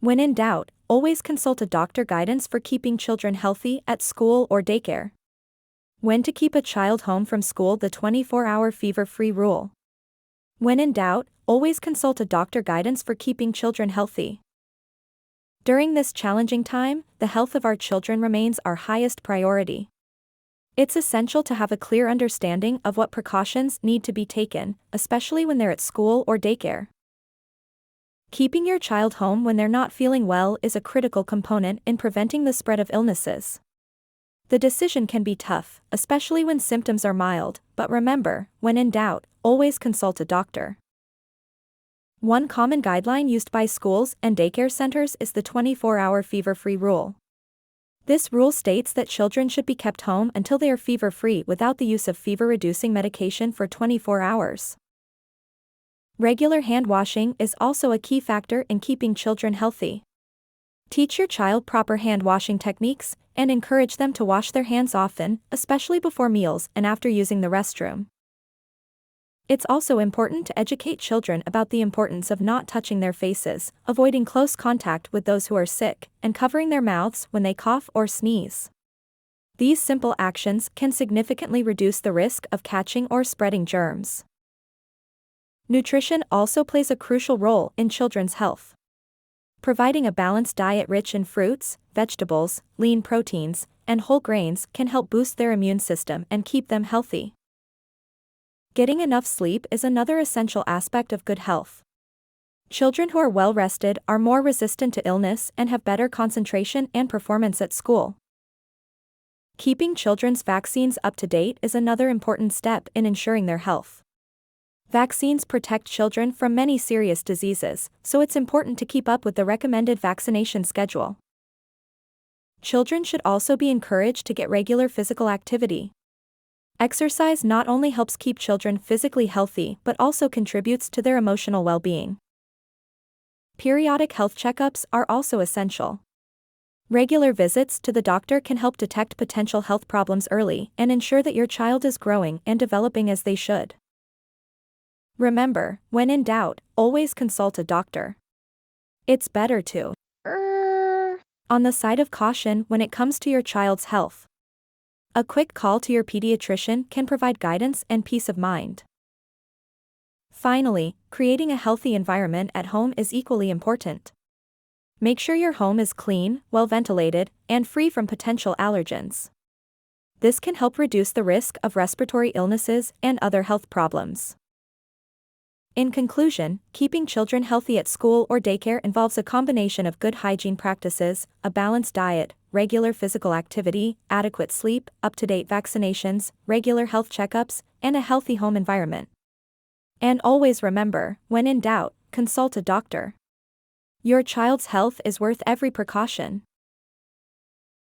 When in doubt, always consult a doctor guidance for keeping children healthy at school or daycare. When to keep a child home from school, the 24-hour fever-free rule. When in doubt, always consult a doctor guidance for keeping children healthy. During this challenging time, the health of our children remains our highest priority. It's essential to have a clear understanding of what precautions need to be taken, especially when they're at school or daycare. Keeping your child home when they're not feeling well is a critical component in preventing the spread of illnesses. The decision can be tough, especially when symptoms are mild, but remember, when in doubt, always consult a doctor. One common guideline used by schools and daycare centers is the 24-hour fever-free rule. This rule states that children should be kept home until they are fever-free without the use of fever-reducing medication for 24 hours. Regular hand washing is also a key factor in keeping children healthy. Teach your child proper hand washing techniques, and encourage them to wash their hands often, especially before meals and after using the restroom. It's also important to educate children about the importance of not touching their faces, avoiding close contact with those who are sick, and covering their mouths when they cough or sneeze. These simple actions can significantly reduce the risk of catching or spreading germs. Nutrition also plays a crucial role in children's health. Providing a balanced diet rich in fruits, vegetables, lean proteins, and whole grains can help boost their immune system and keep them healthy. Getting enough sleep is another essential aspect of good health. Children who are well rested are more resistant to illness and have better concentration and performance at school. Keeping children's vaccines up to date is another important step in ensuring their health. Vaccines protect children from many serious diseases, so it's important to keep up with the recommended vaccination schedule. Children should also be encouraged to get regular physical activity. Exercise not only helps keep children physically healthy but also contributes to their emotional well-being. Periodic health checkups are also essential. Regular visits to the doctor can help detect potential health problems early and ensure that your child is growing and developing as they should. Remember, when in doubt, always consult a doctor. It's better to err on the side of caution when it comes to your child's health. A quick call to your pediatrician can provide guidance and peace of mind. Finally, creating a healthy environment at home is equally important. Make sure your home is clean, well ventilated, and free from potential allergens. This can help reduce the risk of respiratory illnesses and other health problems. In conclusion, keeping children healthy at school or daycare involves a combination of good hygiene practices, a balanced diet, regular physical activity, adequate sleep, up-to-date vaccinations, regular health checkups, and a healthy home environment. And always remember, when in doubt, consult a doctor. Your child's health is worth every precaution.